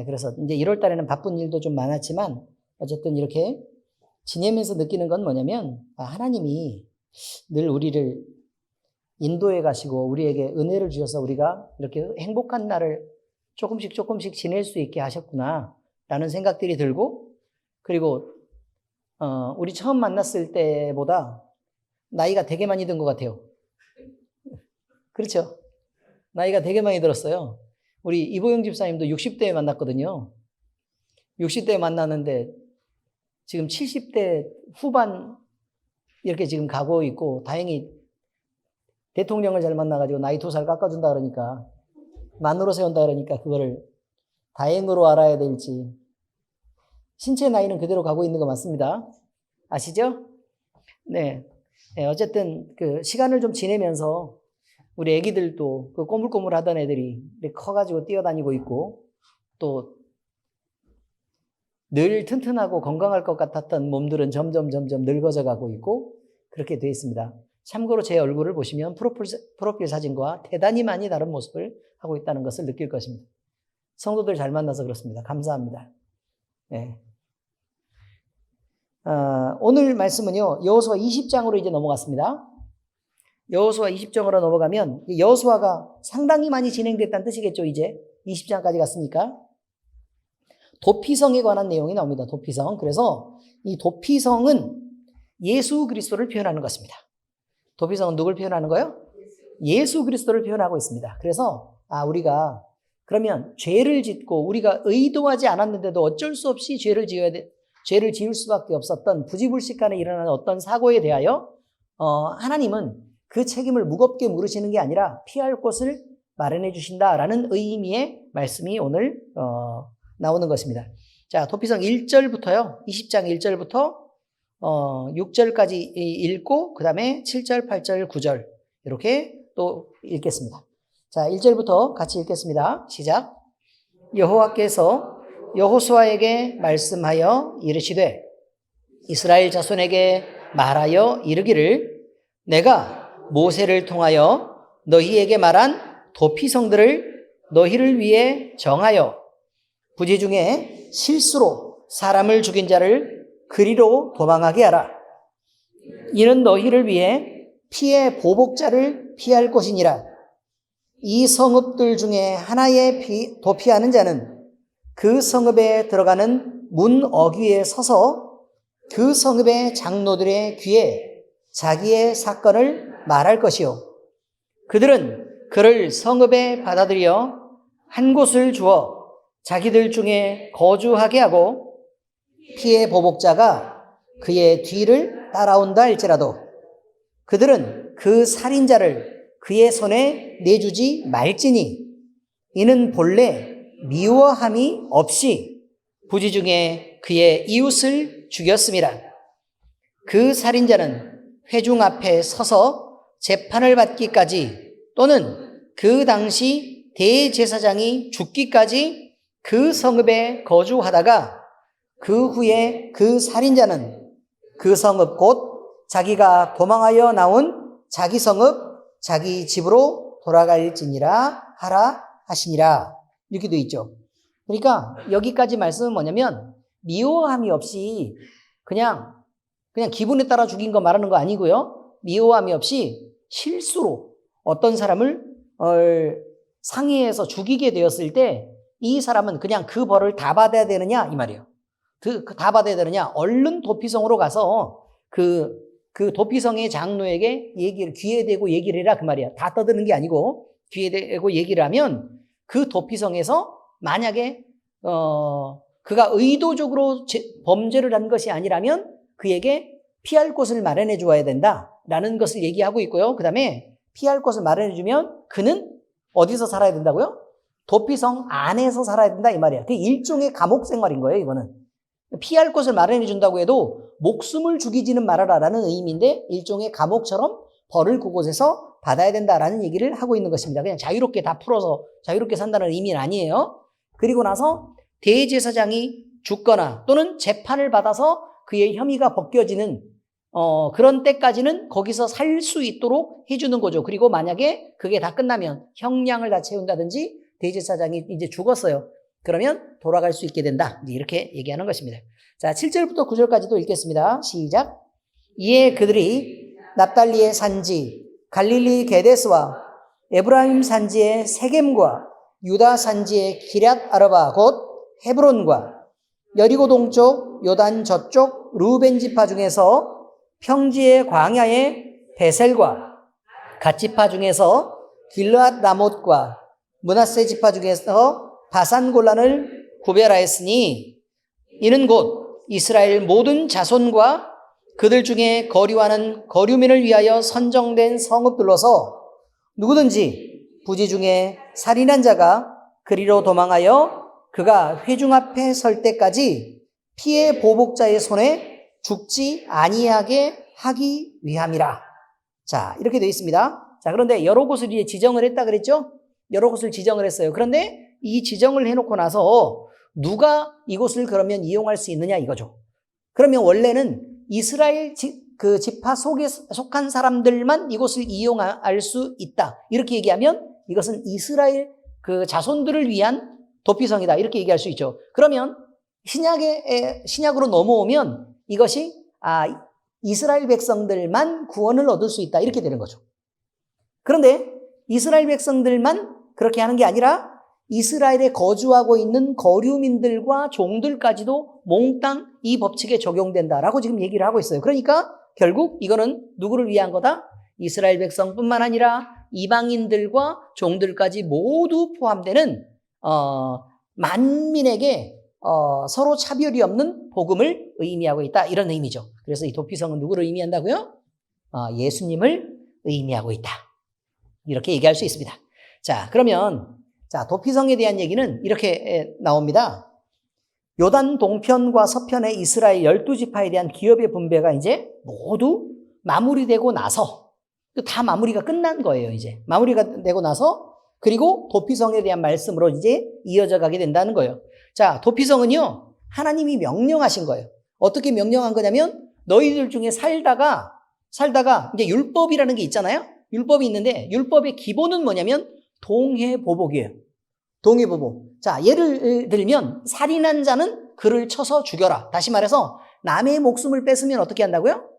그래서 이제 1월 달에는 바쁜 일도 좀 많았지만 어쨌든 이렇게 지내면서 느끼는 건 뭐냐면 하나님이 늘 우리를 인도해 가시고 우리에게 은혜를 주셔서 우리가 이렇게 행복한 날을 조금씩 지낼 수 있게 하셨구나 라는 생각들이 들고, 그리고 우리 처음 만났을 때보다 나이가 되게 많이 든 것 같아요. 그렇죠? 나이가 되게 많이 들었어요. 우리 이보영 집사님도 60대에 만났거든요. 60대에 만났는데 지금 70대 후반 이렇게 지금 가고 있고, 다행히 대통령을 잘 만나가지고 나이 2살 깎아준다 그러니까, 만으로 세운다 그러니까 그거를 다행으로 알아야 될지. 신체 나이는 그대로 가고 있는 거 맞습니다. 아시죠? 네. 어쨌든 그 시간을 좀 지내면서 우리 애기들도 그 꼬물꼬물 하던 애들이 커가지고 뛰어다니고 있고, 또 늘 튼튼하고 건강할 것 같았던 몸들은 점점 늙어져 가고 있고, 그렇게 되어 있습니다. 참고로 제 얼굴을 보시면 프로필 사진과 대단히 많이 다른 모습을 하고 있다는 것을 느낄 것입니다. 성도들 잘 만나서 그렇습니다. 감사합니다. 네. 오늘 말씀은요, 여호수아 20장으로 이제 넘어갔습니다. 여호수아 20장으로 넘어가면 여호수아가 상당히 많이 진행됐다는 뜻이겠죠. 이제 20장까지 갔으니까 도피성에 관한 내용이 나옵니다. 도피성. 그래서 이 도피성은 예수 그리스도를 표현하는 것입니다. 도피성은 누굴 표현하는 거예요? 예수 그리스도를 표현하고 있습니다. 그래서 우리가 그러면 죄를 짓고 우리가 의도하지 않았는데도 어쩔 수 없이 죄를 지을 수밖에 없었던 부지불식간에 일어나는 어떤 사고에 대하여 하나님은 그 책임을 무겁게 물으시는 게 아니라 피할 곳을 마련해 주신다라는 의미의 말씀이 오늘 나오는 것입니다. 자, 도피성 1절부터요. 20장 1절부터 6절까지 읽고 그 다음에 7절, 8절, 9절 이렇게 또 읽겠습니다. 자, 1절부터 같이 읽겠습니다. 시작. 여호와께서 여호수아에게 말씀하여 이르시되 이스라엘 자손에게 말하여 이르기를 내가 모세를 통하여 너희에게 말한 도피성들을 너희를 위해 정하여 부지 중에 실수로 사람을 죽인 자를 그리로 도망하게 하라. 이는 너희를 위해 피의 보복자를 피할 것이니라. 이 성읍들 중에 하나에 도피하는 자는 그 성읍에 들어가는 문 어귀에 서서 그 성읍의 장로들의 귀에 자기의 사건을 말할 것이요. 그들은 그를 성읍에 받아들여 한 곳을 주어 자기들 중에 거주하게 하고 피의 보복자가 그의 뒤를 따라온다 할지라도 그들은 그 살인자를 그의 손에 내주지 말지니 이는 본래 미워함이 없이 부지 중에 그의 이웃을 죽였음이라. 그 살인자는 회중 앞에 서서 재판을 받기까지 또는 그 당시 대제사장이 죽기까지 그 성읍에 거주하다가 그 후에 그 살인자는 그 성읍 곧 자기가 도망하여 나온 자기 성읍 자기 집으로 돌아갈지니라 하라 하시니라. 이렇게 되어 있죠. 그러니까 여기까지 말씀은 뭐냐면 미워함이 없이 그냥 기분에 따라 죽인 거 말하는 거 아니고요. 미워함이 없이 실수로 어떤 사람을 상해해서 죽이게 되었을 때 이 사람은 그냥 그 벌을 다 받아야 되느냐 이 말이에요. 다 받아야 되느냐, 얼른 도피성으로 가서 그 도피성의 장로에게 귀에 대고 얘기를 해라 그 말이야. 다 떠드는 게 아니고 귀에 대고 얘기를 하면 그 도피성에서 만약에 그가 의도적으로 범죄를 한 것이 아니라면 그에게 피할 곳을 마련해 주어야 된다라는 것을 얘기하고 있고요. 그 다음에 피할 곳을 마련해 주면 그는 어디서 살아야 된다고요? 도피성 안에서 살아야 된다 이 말이야. 그 일종의 감옥 생활인 거예요. 이거는 피할 곳을 마련해 준다고 해도 목숨을 죽이지는 말아라라는 의미인데 일종의 감옥처럼 벌을 그곳에서 받아야 된다라는 얘기를 하고 있는 것입니다. 그냥 자유롭게 다 풀어서 자유롭게 산다는 의미는 아니에요. 그리고 나서 대제사장이 죽거나 또는 재판을 받아서 그의 혐의가 벗겨지는 그런 때까지는 거기서 살 수 있도록 해주는 거죠. 그리고 만약에 그게 다 끝나면 형량을 다 채운다든지 대제사장이 이제 죽었어요. 그러면 돌아갈 수 있게 된다. 이제 이렇게 얘기하는 것입니다. 자, 7절부터 9절까지도 읽겠습니다. 시작. 이에 그들이 납달리의 산지 갈릴리 게데스와 에브라임 산지의 세겜과 유다 산지의 기럇 아르바 곧 헤브론과 여리고 동쪽 요단 저쪽 루벤 지파 중에서 평지의 광야의 베셀과 갓 지파 중에서 길르앗 라못과 므낫세 지파 중에서 바산 골란을 구별하였으니 이는 곧 이스라엘 모든 자손과 그들 중에 거류하는 거류민을 위하여 선정된 성읍들로서 누구든지 부지 중에 살인한 자가 그리로 도망하여 그가 회중 앞에 설 때까지 피해 보복자의 손에 죽지 아니하게 하기 위함이라. 자, 이렇게 되어 있습니다. 자, 그런데 여러 곳을 이제 지정을 했다 그랬죠? 여러 곳을 지정을 했어요. 그런데 이 지정을 해놓고 나서 누가 이곳을 그러면 이용할 수 있느냐 이거죠. 그러면 원래는 이스라엘 그 지파 속에 속한 사람들만 이곳을 이용할 수 있다. 이렇게 얘기하면 이것은 이스라엘 그 자손들을 위한 도피성이다. 이렇게 얘기할 수 있죠. 그러면 신약으로 넘어오면 이것이 이스라엘 백성들만 구원을 얻을 수 있다. 이렇게 되는 거죠. 그런데 이스라엘 백성들만 그렇게 하는 게 아니라 이스라엘에 거주하고 있는 거류민들과 종들까지도 몽땅 이 법칙에 적용된다라고 지금 얘기를 하고 있어요. 그러니까 결국 이거는 누구를 위한 거다? 이스라엘 백성뿐만 아니라 이방인들과 종들까지 모두 포함되는 만민에게 서로 차별이 없는 복음을 의미하고 있다. 이런 의미죠. 그래서 이 도피성은 누구를 의미한다고요? 예수님을 의미하고 있다. 이렇게 얘기할 수 있습니다. 자, 그러면 도피성에 대한 얘기는 이렇게 나옵니다. 요단 동편과 서편의 이스라엘 12지파에 대한 기업의 분배가 이제 모두 마무리되고 나서 다 마무리가 끝난 거예요. 이제 마무리가 되고 나서 그리고 도피성에 대한 말씀으로 이제 이어져 가게 된다는 거예요. 자, 도피성은요 하나님이 명령하신 거예요. 어떻게 명령한 거냐면 너희들 중에 살다가 이제 율법이라는 게 있잖아요. 율법이 있는데 율법의 기본은 뭐냐면 동해보복이에요. 동해보복. 자, 예를 들면 살인한 자는 그를 쳐서 죽여라. 다시 말해서 남의 목숨을 뺏으면 어떻게 한다고요?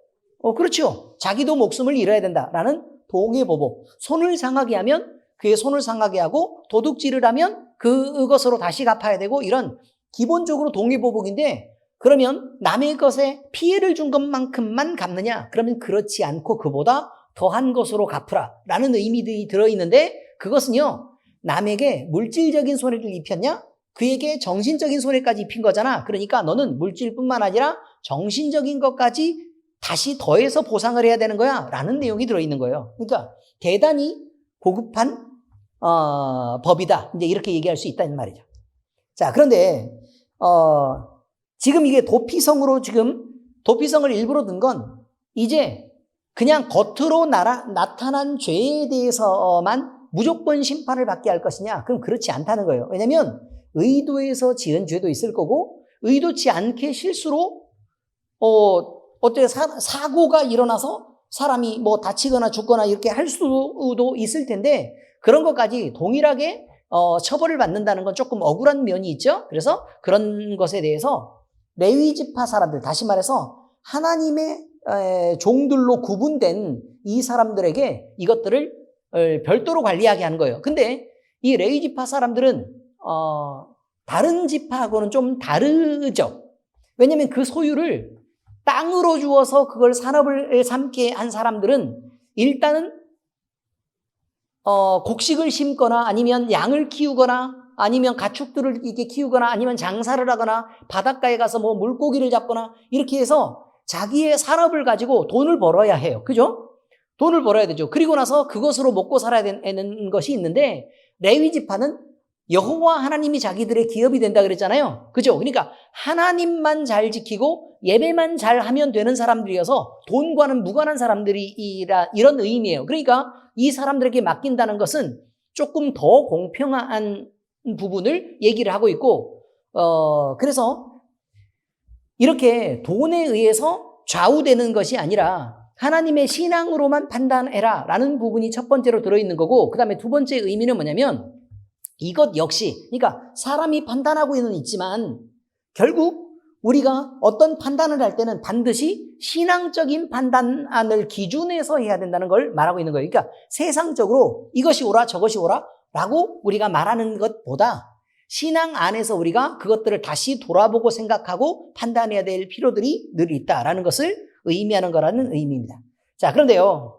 그렇죠. 자기도 목숨을 잃어야 된다라는 동해보복. 손을 상하게 하면 그의 손을 상하게 하고 도둑질을 하면 그것으로 다시 갚아야 되고 이런 기본적으로 동해보복인데 그러면 남의 것에 피해를 준 것만큼만 갚느냐? 그러면 그렇지 않고 그보다 더한 것으로 갚으라 라는 의미들이 들어있는데 그것은요 남에게 물질적인 손해를 입혔냐? 그에게 정신적인 손해까지 입힌 거잖아. 그러니까 너는 물질뿐만 아니라 정신적인 것까지 다시 더해서 보상을 해야 되는 거야 라는 내용이 들어있는 거예요. 그러니까 대단히 고급한 법이다. 이제 이렇게 얘기할 수 있다는 말이죠. 자, 그런데 지금 이게 도피성을 일부러 든 건 이제 그냥 겉으로 나타난 죄에 대해서만 무조건 심판을 받게 할 것이냐? 그럼 그렇지 않다는 거예요. 왜냐하면 의도해서 지은 죄도 있을 거고 의도치 않게 실수로 사고가 일어나서 사람이 뭐 다치거나 죽거나 이렇게 할 수도 있을 텐데 그런 것까지 동일하게 처벌을 받는다는 건 조금 억울한 면이 있죠. 그래서 그런 것에 대해서 레위 지파 사람들, 다시 말해서 하나님의 종들로 구분된 이 사람들에게 이것들을 별도로 관리하게 하는 거예요. 근데 이 레위 지파 사람들은 다른 지파하고는 좀 다르죠. 왜냐하면 그 소유를 땅으로 주어서 그걸 산업을 삼게 한 사람들은 일단은 곡식을 심거나 아니면 양을 키우거나 아니면 가축들을 이렇게 키우거나 아니면 장사를 하거나 바닷가에 가서 뭐 물고기를 잡거나 이렇게 해서 자기의 산업을 가지고 돈을 벌어야 해요. 그죠? 돈을 벌어야 되죠. 그리고 나서 그것으로 먹고 살아야 되는 것이 있는데 레위 지파는 여호와 하나님이 자기들의 기업이 된다 그랬잖아요. 그죠? 그러니까 하나님만 잘 지키고 예배만 잘 하면 되는 사람들이어서 돈과는 무관한 사람들이라 이런 의미예요. 그러니까 이 사람들에게 맡긴다는 것은 조금 더 공평한 부분을 얘기를 하고 있고 그래서 이렇게 돈에 의해서 좌우되는 것이 아니라 하나님의 신앙으로만 판단해라 라는 부분이 첫 번째로 들어있는 거고 그 다음에 두 번째 의미는 뭐냐면 이것 역시 그러니까 사람이 판단하고는 있지만 결국 우리가 어떤 판단을 할 때는 반드시 신앙적인 판단을 기준에서 해야 된다는 걸 말하고 있는 거예요. 그러니까 세상적으로 이것이 옳아 저것이 옳아 라고 우리가 말하는 것보다 신앙 안에서 우리가 그것들을 다시 돌아보고 생각하고 판단해야 될 필요들이 늘 있다라는 것을 의미하는 거라는 의미입니다. 자, 그런데요.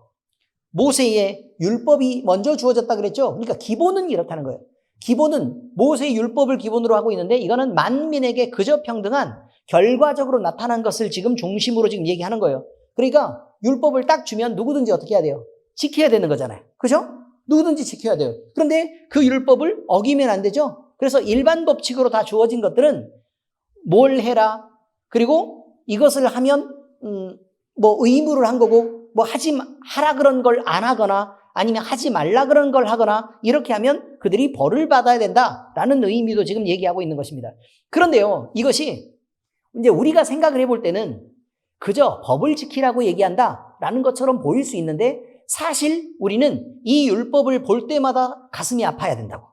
모세의 율법이 먼저 주어졌다 그랬죠? 그러니까 기본은 이렇다는 거예요. 기본은 모세의 율법을 기본으로 하고 있는데 이거는 만민에게 그저 평등한 결과적으로 나타난 것을 지금 중심으로 지금 얘기하는 거예요. 그러니까 율법을 딱 주면 누구든지 어떻게 해야 돼요? 지켜야 되는 거잖아요. 그죠? 누구든지 지켜야 돼요. 그런데 그 율법을 어기면 안 되죠? 그래서 일반 법칙으로 다 주어진 것들은 뭘 해라. 그리고 이것을 하면 뭐 의무를 한 거고 뭐 하라 그런 걸 안 하거나 아니면 하지 말라 그런 걸 하거나 이렇게 하면 그들이 벌을 받아야 된다라는 의미도 지금 얘기하고 있는 것입니다. 그런데요, 이것이 이제 우리가 생각을 해볼 때는 그저 법을 지키라고 얘기한다라는 것처럼 보일 수 있는데 사실 우리는 이 율법을 볼 때마다 가슴이 아파야 된다고.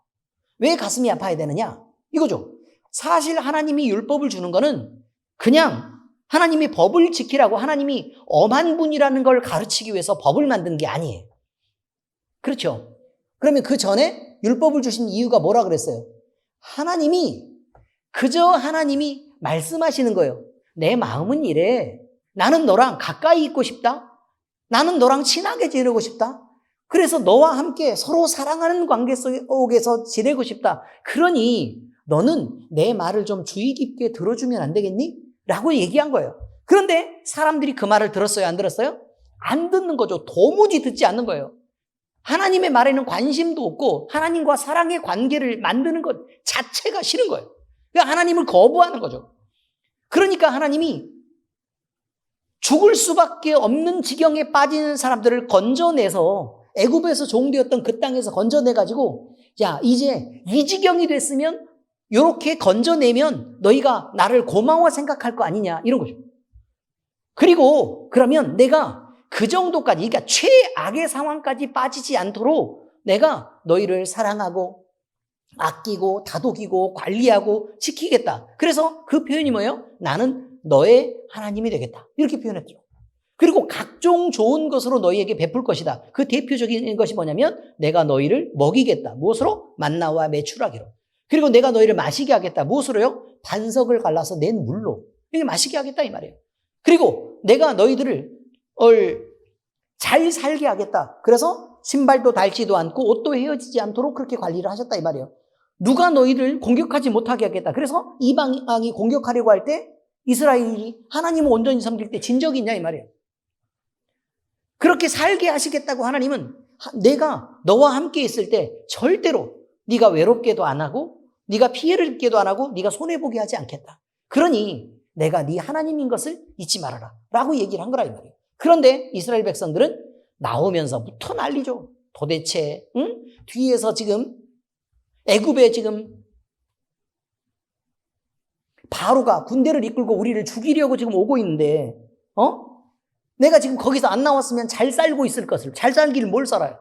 왜 가슴이 아파야 되느냐? 이거죠. 사실 하나님이 율법을 주는 거는 그냥 하나님이 법을 지키라고 하나님이 엄한 분이라는 걸 가르치기 위해서 법을 만든 게 아니에요. 그렇죠? 그러면 그 전에 율법을 주신 이유가 뭐라 그랬어요? 그저 하나님이 말씀하시는 거예요. 내 마음은 이래. 나는 너랑 가까이 있고 싶다. 나는 너랑 친하게 지내고 싶다. 그래서 너와 함께 서로 사랑하는 관계 속에서 지내고 싶다. 그러니 너는 내 말을 좀 주의 깊게 들어주면 안 되겠니? 라고 얘기한 거예요. 그런데 사람들이 그 말을 들었어요? 안 들었어요? 안 듣는 거죠. 도무지 듣지 않는 거예요. 하나님의 말에는 관심도 없고 하나님과 사랑의 관계를 만드는 것 자체가 싫은 거예요. 그러니까 하나님을 거부하는 거죠. 그러니까 하나님이 죽을 수밖에 없는 지경에 빠지는 사람들을 건져내서 애굽에서 종되었던 그 땅에서 건져내가지고 자 이제 이 지경이 됐으면 이렇게 건져내면 너희가 나를 고마워 생각할 거 아니냐 이런 거죠. 그리고 그러면 내가 그 정도까지 그러니까 최악의 상황까지 빠지지 않도록 내가 너희를 사랑하고 아끼고 다독이고 관리하고 지키겠다. 그래서 그 표현이 뭐예요? 나는 너의 하나님이 되겠다. 이렇게 표현했죠. 그리고 각종 좋은 것으로 너희에게 베풀 것이다. 그 대표적인 것이 뭐냐면 내가 너희를 먹이겠다. 무엇으로? 만나와 메추라기로. 그리고 내가 너희를 마시게 하겠다. 무엇으로요? 반석을 갈라서 낸 물로. 이렇게 마시게 하겠다 이 말이에요. 그리고 내가 너희들을 잘 살게 하겠다. 그래서 신발도 닳지도 않고 옷도 헤어지지 않도록 그렇게 관리를 하셨다 이 말이에요. 누가 너희를 공격하지 못하게 하겠다. 그래서 이방이 공격하려고 할 때 이스라엘이 하나님을 온전히 섬길 때 진 적이 있냐 이 말이에요. 그렇게 살게 하시겠다고 하나님은 내가 너와 함께 있을 때 절대로 네가 외롭게도 안 하고 네가 피해를 입게도 안 하고 네가 손해보게 하지 않겠다. 그러니 내가 네 하나님인 것을 잊지 말아라 라고 얘기를 한 거라 이 말이에요. 그런데 이스라엘 백성들은 나오면서부터 난리죠. 도대체 뒤에서 지금 애굽에 지금 바로가 군대를 이끌고 우리를 죽이려고 지금 오고 있는데 내가 지금 거기서 안 나왔으면 잘 살고 있을 것을 잘 살기를 뭘 살아요?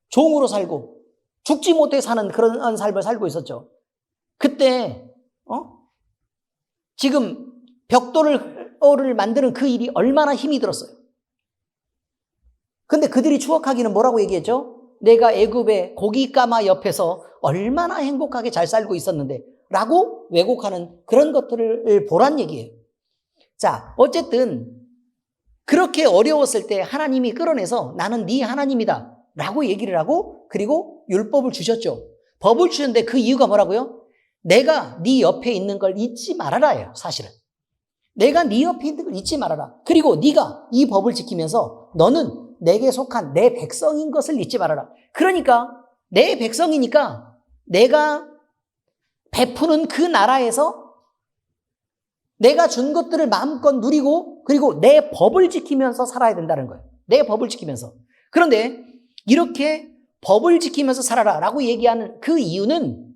종으로 살고 죽지 못해 사는 그런 삶을 살고 있었죠. 그때 지금 벽돌을 만드는 그 일이 얼마나 힘이 들었어요. 근데 그들이 추억하기는 뭐라고 얘기했죠? 내가 애굽의 고기까마 옆에서 얼마나 행복하게 잘 살고 있었는데 라고 왜곡하는 그런 것들을 보란 얘기예요. 자, 어쨌든 그렇게 어려웠을 때 하나님이 끌어내서 나는 네 하나님이다 라고 얘기를 하고 그리고 율법을 주셨죠. 법을 주셨는데 그 이유가 뭐라고요? 내가 네 옆에 있는 걸 잊지 말아라예요. 사실은. 내가 네 옆에 있는 걸 잊지 말아라. 그리고 네가 이 법을 지키면서 너는 내게 속한 내 백성인 것을 잊지 말아라. 그러니까 내 백성이니까 내가 베푸는 그 나라에서 내가 준 것들을 마음껏 누리고 그리고 내 법을 지키면서 살아야 된다는 거예요. 내 법을 지키면서. 그런데 이렇게 법을 지키면서 살아라 라고 얘기하는 그 이유는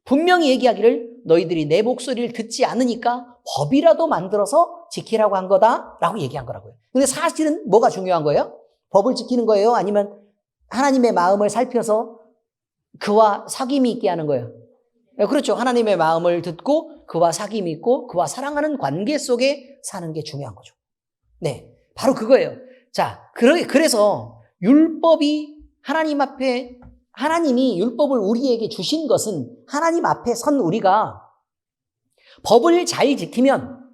분명히 얘기하기를 너희들이 내 목소리를 듣지 않으니까 법이라도 만들어서 지키라고 한 거다 라고 얘기한 거라고요. 근데 사실은 뭐가 중요한 거예요? 법을 지키는 거예요? 아니면 하나님의 마음을 살펴서 그와 사귐이 있게 하는 거예요. 그렇죠. 하나님의 마음을 듣고 그와 사귐이 있고 그와 사랑하는 관계 속에 사는 게 중요한 거죠. 네, 바로 그거예요. 자, 그래서 율법이 하나님 앞에, 하나님이 율법을 우리에게 주신 것은 하나님 앞에 선 우리가 법을 잘 지키면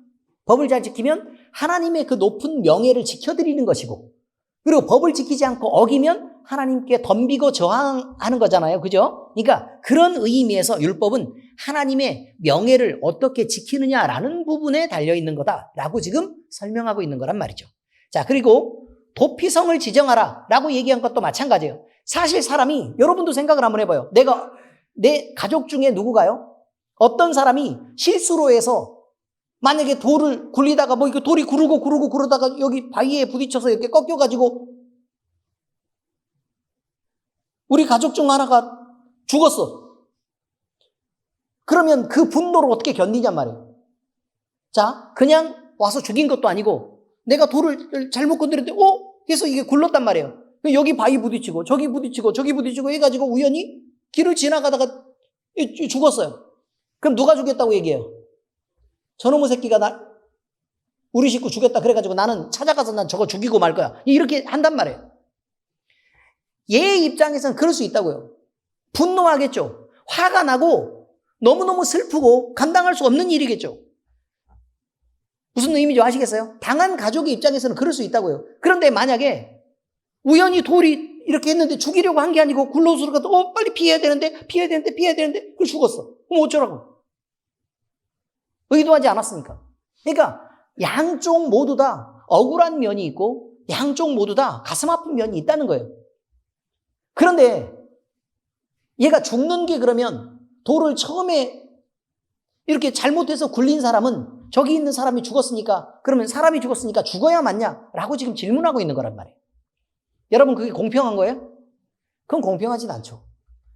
하나님의 그 높은 명예를 지켜드리는 것이고, 그리고 법을 지키지 않고 어기면 하나님께 덤비고 저항하는 거잖아요. 그죠? 그러니까 그런 의미에서 율법은 하나님의 명예를 어떻게 지키느냐라는 부분에 달려있는 거다라고 지금 설명하고 있는 거란 말이죠. 자, 그리고 도피성을 지정하라 라고 얘기한 것도 마찬가지예요. 사실 사람이, 여러분도 생각을 한번 해봐요. 내 가족 중에 누구가요? 어떤 사람이 실수로 해서 만약에 돌을 굴리다가 뭐 이거 돌이 구르고 그러다가 여기 바위에 부딪혀서 이렇게 꺾여가지고 우리 가족 중 하나가 죽었어. 그러면 그 분노를 어떻게 견디냔 말이에요. 자, 그냥 와서 죽인 것도 아니고 내가 돌을 잘못 건드렸는데 해서 이게 굴렀단 말이에요. 여기 바위 부딪히고 저기 부딪히고 해가지고 우연히 길을 지나가다가 죽었어요. 그럼 누가 죽였다고 얘기해요? 저놈의 새끼가 우리 식구 죽였다 그래가지고 나는 찾아가서 난 저거 죽이고 말 거야. 이렇게 한단 말이에요. 얘의 입장에서는 그럴 수 있다고요. 분노하겠죠. 화가 나고 너무너무 슬프고 감당할 수 없는 일이겠죠. 무슨 의미인지 아시겠어요? 당한 가족의 입장에서는 그럴 수 있다고요. 그런데 만약에 우연히 돌이 이렇게 했는데 죽이려고 한 게 아니고 굴러서 가도 빨리 피해야 되는데 그걸 죽었어. 그럼 어쩌라고? 의도하지 않았으니까. 그러니까 양쪽 모두 다 억울한 면이 있고 양쪽 모두 다 가슴 아픈 면이 있다는 거예요. 그런데 얘가 죽는 게 그러면 돌을 처음에 이렇게 잘못해서 굴린 사람은 저기 있는 사람이 죽었으니까, 그러면 사람이 죽었으니까 죽어야 맞냐라고 지금 질문하고 있는 거란 말이에요. 여러분, 그게 공평한 거예요? 그건 공평하진 않죠.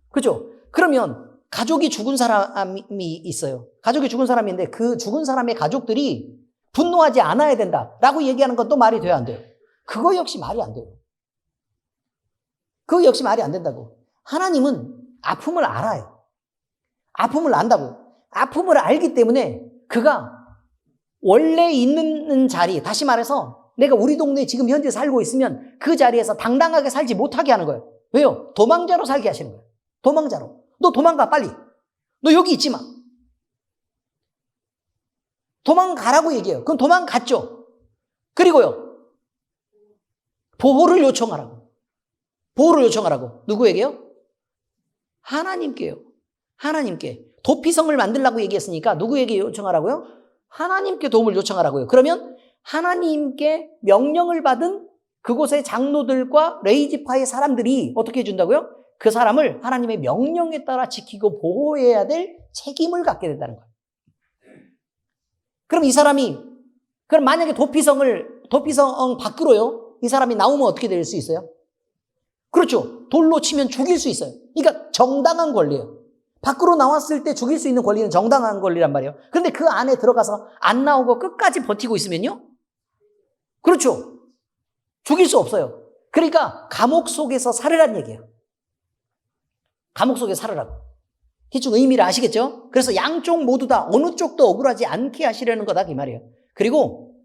그죠? 그러면 가족이 죽은 사람이 있어요. 가족이 죽은 사람인데 그 죽은 사람의 가족들이 분노하지 않아야 된다라고 얘기하는 건 또 말이 돼야 안 돼요. 그거 역시 말이 안 돼요. 그거 역시 말이 안 된다고. 하나님은 아픔을 알아요. 아픔을 안다고. 아픔을 알기 때문에 그가 원래 있는 자리, 다시 말해서 내가 우리 동네에 지금 현재 살고 있으면 그 자리에서 당당하게 살지 못하게 하는 거예요. 왜요? 도망자로 살게 하시는 거예요. 도망자로. 너 도망가, 빨리. 너 여기 있지 마. 도망가라고 얘기해요. 그럼 도망갔죠. 그리고요, 보호를 요청하라고. 보호를 요청하라고. 누구에게요? 하나님께요. 하나님께. 도피성을 만들라고 얘기했으니까 누구에게 요청하라고요? 하나님께 도움을 요청하라고요. 그러면 하나님께 명령을 받은 그곳의 장로들과 레이지파의 사람들이 어떻게 해준다고요? 그 사람을 하나님의 명령에 따라 지키고 보호해야 될 책임을 갖게 된다는 거예요. 그럼 이 사람이, 그럼 만약에 도피성 밖으로요, 이 사람이 나오면 어떻게 될 수 있어요? 그렇죠. 돌로 치면 죽일 수 있어요. 그러니까 정당한 권리예요. 밖으로 나왔을 때 죽일 수 있는 권리는 정당한 권리란 말이에요. 그런데 그 안에 들어가서 안 나오고 끝까지 버티고 있으면요? 그렇죠. 죽일 수 없어요. 그러니까 감옥 속에서 살으란 얘기예요. 감옥 속에 살으라고. 대충 의미를 아시겠죠? 그래서 양쪽 모두 다 어느 쪽도 억울하지 않게 하시려는 거다, 이 말이에요. 그리고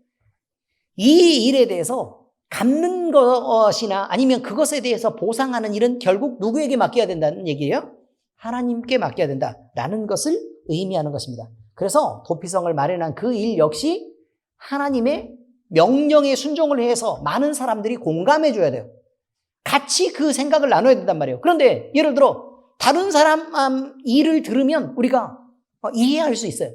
이 일에 대해서 갚는 것이나 아니면 그것에 대해서 보상하는 일은 결국 누구에게 맡겨야 된다는 얘기예요? 하나님께 맡겨야 된다라는 것을 의미하는 것입니다. 그래서 도피성을 마련한 그 일 역시 하나님의 명령에 순종을 해서 많은 사람들이 공감해 줘야 돼요. 같이 그 생각을 나눠야 된단 말이에요. 그런데 예를 들어 다른 사람 일을 들으면 우리가 이해할 수 있어요.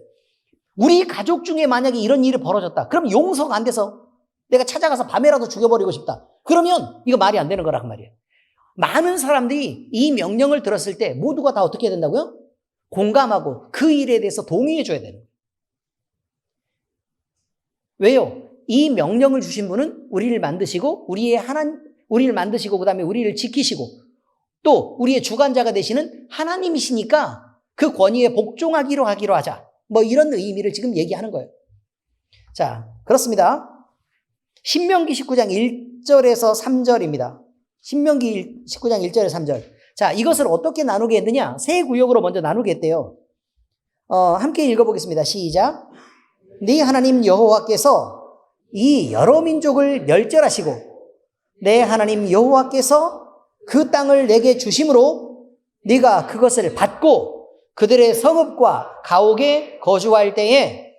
우리 가족 중에 만약에 이런 일이 벌어졌다. 그럼 용서가 안 돼서 내가 찾아가서 밤에라도 죽여버리고 싶다. 그러면 이거 말이 안 되는 거란 말이에요. 많은 사람들이 이 명령을 들었을 때 모두가 다 어떻게 해야 된다고요? 공감하고 그 일에 대해서 동의해 줘야 되는 거예요. 왜요? 이 명령을 주신 분은 우리를 만드시고 우리를 만드시고 그다음에 우리를 지키시고 또 우리의 주관자가 되시는 하나님이시니까 그 권위에 복종하기로 하자. 뭐 이런 의미를 지금 얘기하는 거예요. 자, 그렇습니다. 신명기 19장 1절에서 3절입니다. 신명기 19장 1절에서 3절. 자, 이것을 어떻게 나누게 했느냐? 세 구역으로 먼저 나누게 했대요. 함께 읽어보겠습니다. 시작. 네 하나님 여호와께서 이 여러 민족을 멸절하시고 내 하나님 여호와께서 그 땅을 내게 주심으로 네가 그것을 받고 그들의 성읍과 가옥에 거주할 때에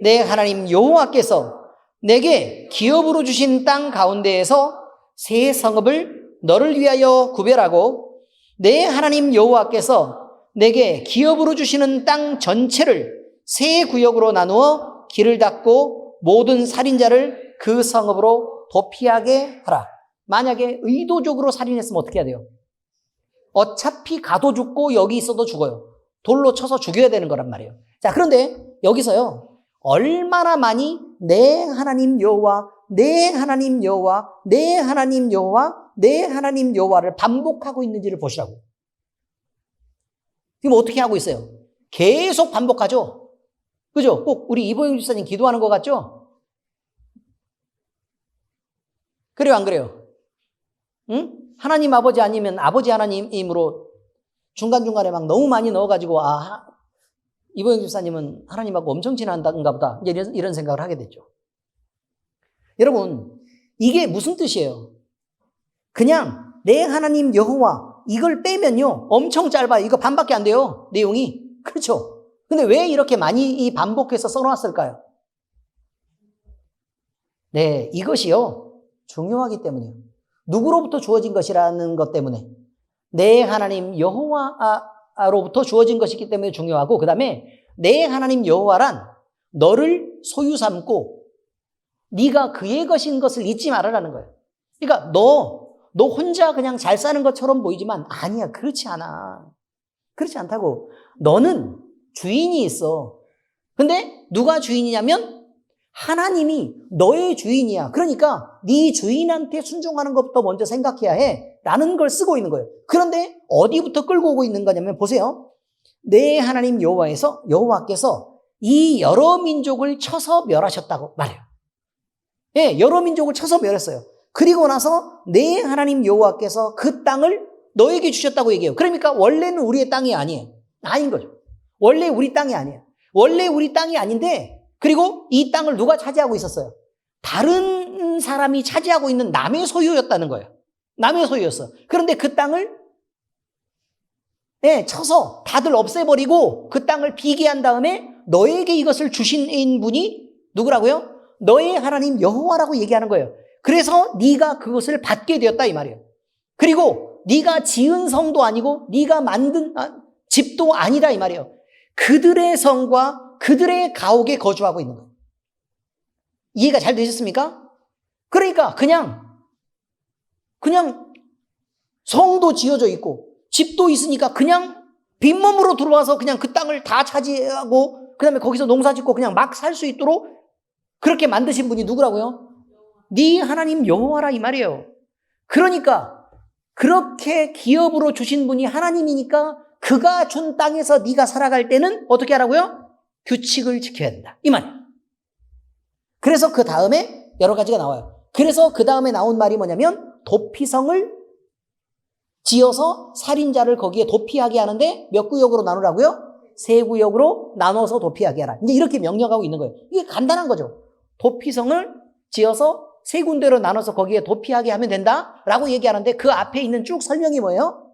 내 하나님 여호와께서 내게 기업으로 주신 땅 가운데에서 새 성읍을 너를 위하여 구별하고 내 하나님 여호와께서 내게 기업으로 주시는 땅 전체를 세 구역으로 나누어 길을 닫고 모든 살인자를 그 성읍으로 도피하게 하라. 만약에 의도적으로 살인했으면 어떻게 해야 돼요? 어차피 가도 죽고 여기 있어도 죽어요. 돌로 쳐서 죽여야 되는 거란 말이에요. 자, 그런데 여기서요. 얼마나 많이 내 하나님 여호와, 내 하나님 여호와, 내 하나님 여호와, 내 하나님 여호와를 반복하고 있는지를 보시라고. 지금 어떻게 하고 있어요? 계속 반복하죠? 그죠? 꼭 우리 이보영 집사님 기도하는 것 같죠? 그래요, 안 그래요? 응? 하나님 아버지 아니면 아버지 하나님으로 중간중간에 막 너무 많이 넣어가지고, 이보영 집사님은 하나님하고 엄청 친한가 보다. 이제 이런 생각을 하게 됐죠. 여러분, 이게 무슨 뜻이에요? 그냥 내 하나님 여호와 이걸 빼면요 엄청 짧아요. 이거 반밖에 안 돼요. 내용이. 그렇죠? 근데 왜 이렇게 많이 반복해서 써놨을까요? 네, 이것이요 중요하기 때문이에요. 누구로부터 주어진 것이라는 것 때문에 내 하나님 여호와로부터 주어진 것이기 때문에 중요하고, 그 다음에 내 하나님 여호와란 너를 소유 삼고 네가 그의 것인 것을 잊지 말아라는 거예요. 그러니까 너 혼자 그냥 잘 사는 것처럼 보이지만 아니야, 그렇지 않아. 그렇지 않다고. 너는 주인이 있어. 근데 누가 주인이냐면 하나님이 너의 주인이야. 그러니까 네 주인한테 순종하는 것부터 먼저 생각해야 해 라는 걸 쓰고 있는 거예요. 그런데 어디부터 끌고 오고 있는 거냐면 보세요. 내 하나님 여호와께서 이 여러 민족을 쳐서 멸하셨다고 말해요. 예, 여러 민족을 쳐서 멸했어요. 그리고 나서 내 하나님 여호와께서 그 땅을 너에게 주셨다고 얘기해요. 그러니까 원래는 우리의 땅이 아니에요. 아닌 거죠. 원래 우리 땅이 아니에요. 원래 우리 땅이 아닌데, 그리고 이 땅을 누가 차지하고 있었어요? 다른 사람이 차지하고 있는 남의 소유였다는 거예요. 남의 소유였어. 그런데 그 땅을 쳐서 다들 없애버리고 그 땅을 비게 한 다음에 너에게 이것을 주신 분이 누구라고요? 너의 하나님 여호와라고 얘기하는 거예요. 그래서 네가 그것을 받게 되었다 이 말이에요. 그리고 네가 지은 성도 아니고 네가 만든 집도 아니다 이 말이에요. 그들의 성과 그들의 가옥에 거주하고 있는 거예요. 이해가 잘 되셨습니까? 그러니까 그냥 성도 지어져 있고 집도 있으니까 그냥 빈몸으로 들어와서 그냥 그 땅을 다 차지하고 그 다음에 거기서 농사 짓고 그냥 막 살 수 있도록 그렇게 만드신 분이 누구라고요? 네 하나님 여호와라 이 말이에요. 그러니까 그렇게 기업으로 주신 분이 하나님이니까 그가 준 땅에서 네가 살아갈 때는 어떻게 하라고요? 규칙을 지켜야 된다 이 말이에요. 그래서 그 다음에 여러 가지가 나와요. 그래서 그 다음에 나온 말이 뭐냐면 도피성을 지어서 살인자를 거기에 도피하게 하는데 몇 구역으로 나누라고요? 세 구역으로 나눠서 도피하게 하라. 이제 이렇게 명령하고 있는 거예요. 이게 간단한 거죠. 도피성을 지어서 세 군데로 나눠서 거기에 도피하게 하면 된다라고 얘기하는데 그 앞에 있는 쭉 설명이 뭐예요?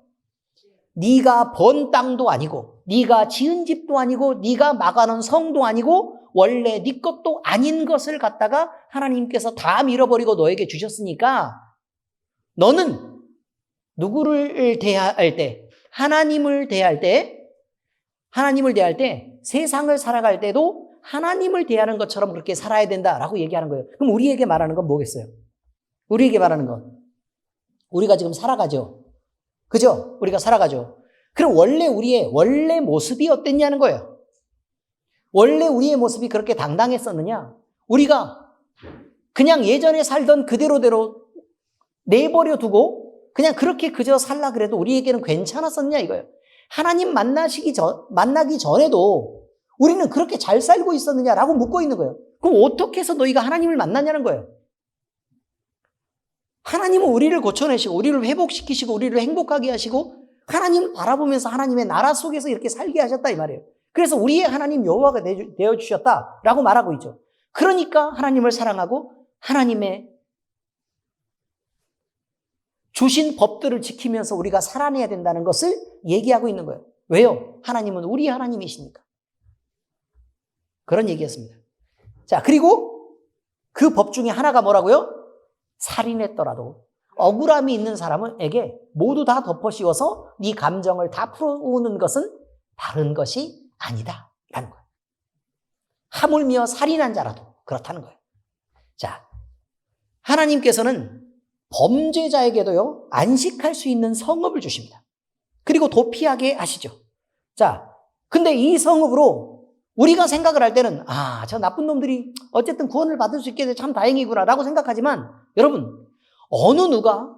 네가 번 땅도 아니고 네가 지은 집도 아니고 네가 막아놓은 성도 아니고 원래 네 것도 아닌 것을 갖다가 하나님께서 다 밀어버리고 너에게 주셨으니까 너는 누구를 대할 때? 하나님을 대할 때 세상을 살아갈 때도 하나님을 대하는 것처럼 그렇게 살아야 된다라고 얘기하는 거예요. 그럼 우리에게 말하는 건 뭐겠어요? 우리에게 말하는 건 우리가 지금 살아가죠. 그죠? 우리가 살아가죠. 그럼 우리의 원래 모습이 어땠냐는 거예요. 원래 우리의 모습이 그렇게 당당했었느냐? 우리가 그냥 예전에 살던 그대로대로 내버려 두고 그냥 그렇게 그저 살라 그래도 우리에게는 괜찮았었냐 이거예요. 하나님 만나기 전에도 우리는 그렇게 잘 살고 있었느냐라고 묻고 있는 거예요. 그럼 어떻게 해서 너희가 하나님을 만났냐는 거예요. 하나님은 우리를 고쳐내시고 우리를 회복시키시고 우리를 행복하게 하시고 하나님을 바라보면서 하나님의 나라 속에서 이렇게 살게 하셨다 이 말이에요. 그래서 우리의 하나님 여호와가 되어주셨다라고 말하고 있죠. 그러니까 하나님을 사랑하고 하나님의 주신 법들을 지키면서 우리가 살아내야 된다는 것을 얘기하고 있는 거예요. 왜요? 하나님은 우리 하나님이시니까. 그런 얘기였습니다. 자, 그리고 그 법 중에 하나가 뭐라고요? 살인했더라도 억울함이 있는 사람에게 모두 다 덮어씌워서 네 감정을 다 풀어오는 것은 바른 것이 아니다 라는 거예요. 하물며 살인한 자라도 그렇다는 거예요. 자, 하나님께서는 범죄자에게도요, 안식할 수 있는 성읍을 주십니다. 그리고 도피하게 하시죠. 자, 근데 이 성읍으로 우리가 생각을 할 때는, 저 나쁜 놈들이 어쨌든 구원을 받을 수 있게 돼서 참 다행이구나 라고 생각하지만, 여러분, 어느 누가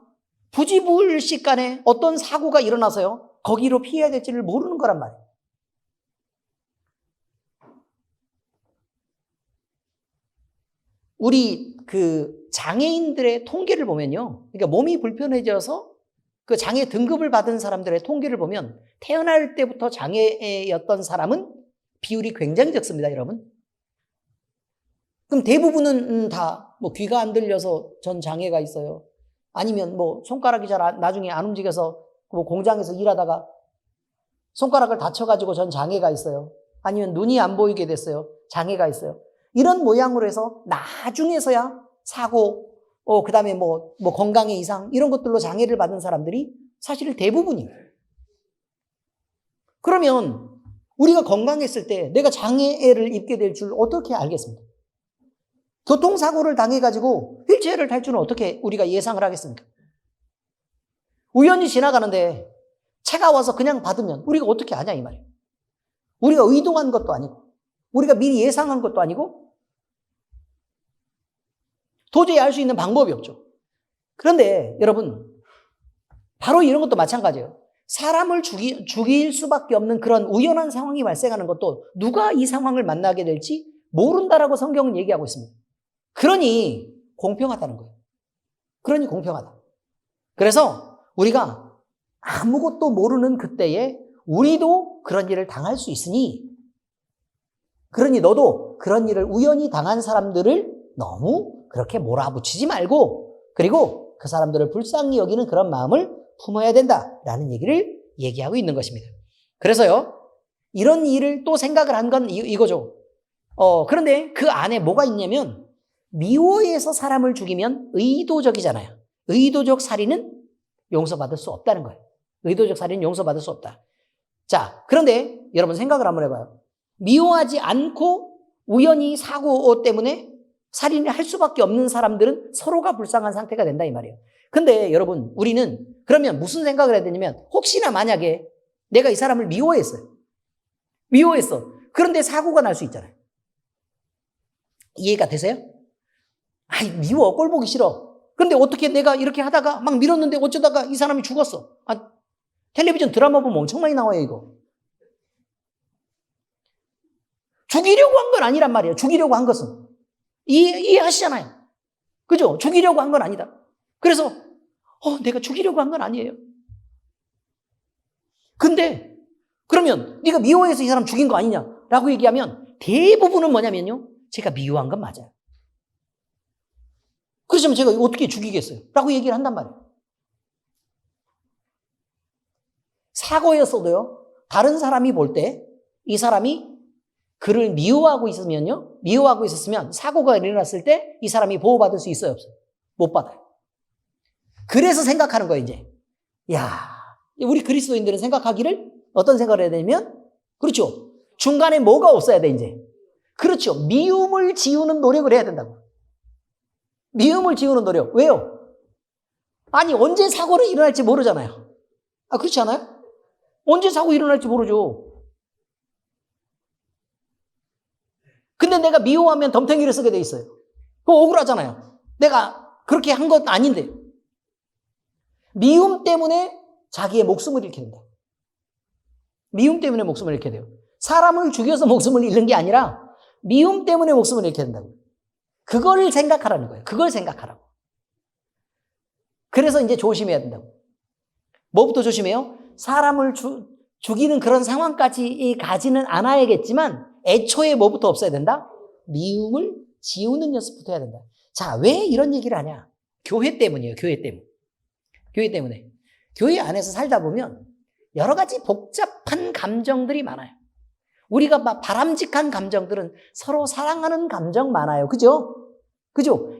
부지불식간에 어떤 사고가 일어나서요, 거기로 피해야 될지를 모르는 거란 말이에요. 우리 장애인들의 통계를 보면요. 그러니까 몸이 불편해져서 그 장애 등급을 받은 사람들의 통계를 보면 태어날 때부터 장애였던 사람은 비율이 굉장히 적습니다, 여러분. 그럼 대부분은 다 뭐 귀가 안 들려서 전 장애가 있어요. 아니면 뭐 손가락이 나중에 안 움직여서 뭐 공장에서 일하다가 손가락을 다쳐가지고 전 장애가 있어요. 아니면 눈이 안 보이게 됐어요. 장애가 있어요. 이런 모양으로 해서 나중에서야 사고, 그 다음에 뭐 건강의 이상, 이런 것들로 장애를 받은 사람들이 사실 대부분이에요. 그러면 우리가 건강했을 때 내가 장애를 입게 될 줄 어떻게 알겠습니까? 교통사고를 당해가지고 휠체어를 탈 줄은 어떻게 우리가 예상을 하겠습니까? 우연히 지나가는데 차가 와서 그냥 받으면 우리가 어떻게 아냐 이 말이에요. 우리가 의도한 것도 아니고 우리가 미리 예상한 것도 아니고 도저히 알 수 있는 방법이 없죠. 그런데 여러분, 바로 이런 것도 마찬가지예요. 사람을 죽일 수밖에 없는 그런 우연한 상황이 발생하는 것도 누가 이 상황을 만나게 될지 모른다라고 성경은 얘기하고 있습니다. 그러니 공평하다는 거예요. 그러니 공평하다. 그래서 우리가 아무것도 모르는 그때에 우리도 그런 일을 당할 수 있으니, 그러니 너도 그런 일을 우연히 당한 사람들을 너무 그렇게 몰아붙이지 말고, 그리고 그 사람들을 불쌍히 여기는 그런 마음을 품어야 된다라는 얘기를 얘기하고 있는 것입니다. 그래서요, 이런 일을 또 생각을 한 건 이거죠. 그런데 그 안에 뭐가 있냐면, 미워해서 사람을 죽이면 의도적이잖아요. 의도적 살인은 용서받을 수 없다는 거예요. 의도적 살인은 용서받을 수 없다. 자, 그런데 여러분 생각을 한번 해봐요. 미워하지 않고 우연히 사고 때문에 살인을 할 수밖에 없는 사람들은 서로가 불쌍한 상태가 된다 이 말이에요. 근데 여러분, 우리는 그러면 무슨 생각을 해야 되냐면, 혹시나 만약에 내가 이 사람을 미워했어요. 그런데 사고가 날 수 있잖아요. 이해가 되세요? 미워. 꼴 보기 싫어. 근데 어떻게 내가 이렇게 하다가 막 밀었는데 어쩌다가 이 사람이 죽었어. 텔레비전 드라마 보면 엄청 많이 나와요, 이거. 죽이려고 한 건 아니란 말이에요. 죽이려고 한 것은. 이해하시잖아요. 그죠? 죽이려고 한 건 아니다. 그래서 내가 죽이려고 한 건 아니에요. 근데 그러면 네가 미워해서 이 사람 죽인 거 아니냐라고 얘기하면 대부분은 뭐냐면요, 제가 미워한 건 맞아요. 그렇지만 제가 어떻게 죽이겠어요? 라고 얘기를 한단 말이에요. 사고였어도요, 다른 사람이 볼 때 이 사람이 그를 미워하고 있었으면 사고가 일어났을 때 이 사람이 보호받을 수 있어요, 없어요? 못 받아요. 그래서 생각하는 거예요, 이제. 우리 그리스도인들은 생각하기를 어떤 생각을 해야 되냐면, 그렇죠. 중간에 뭐가 없어야 돼, 이제. 그렇죠. 미움을 지우는 노력을 해야 된다고. 미움을 지우는 노력. 왜요? 언제 사고를 일어날지 모르잖아요. 그렇지 않아요? 언제 사고 일어날지 모르죠. 근데 내가 미워하면 덤탱이를 쓰게 돼 있어요. 그거 억울하잖아요. 내가 그렇게 한 건 아닌데. 미움 때문에 자기의 목숨을 잃게 된다. 미움 때문에 목숨을 잃게 돼요. 사람을 죽여서 목숨을 잃는 게 아니라 미움 때문에 목숨을 잃게 된다고. 그걸 생각하라는 거예요. 그걸 생각하라고. 그래서 이제 조심해야 된다고. 뭐부터 조심해요? 사람을 죽이는 그런 상황까지 가지는 않아야겠지만 애초에 뭐부터 없어야 된다? 미움을 지우는 연습부터 해야 된다. 자, 왜 이런 얘기를 하냐? 교회 때문이에요. 교회 때문에. 교회 안에서 살다 보면 여러 가지 복잡한 감정들이 많아요. 우리가 막 바람직한 감정들은 서로 사랑하는 감정 많아요. 그죠?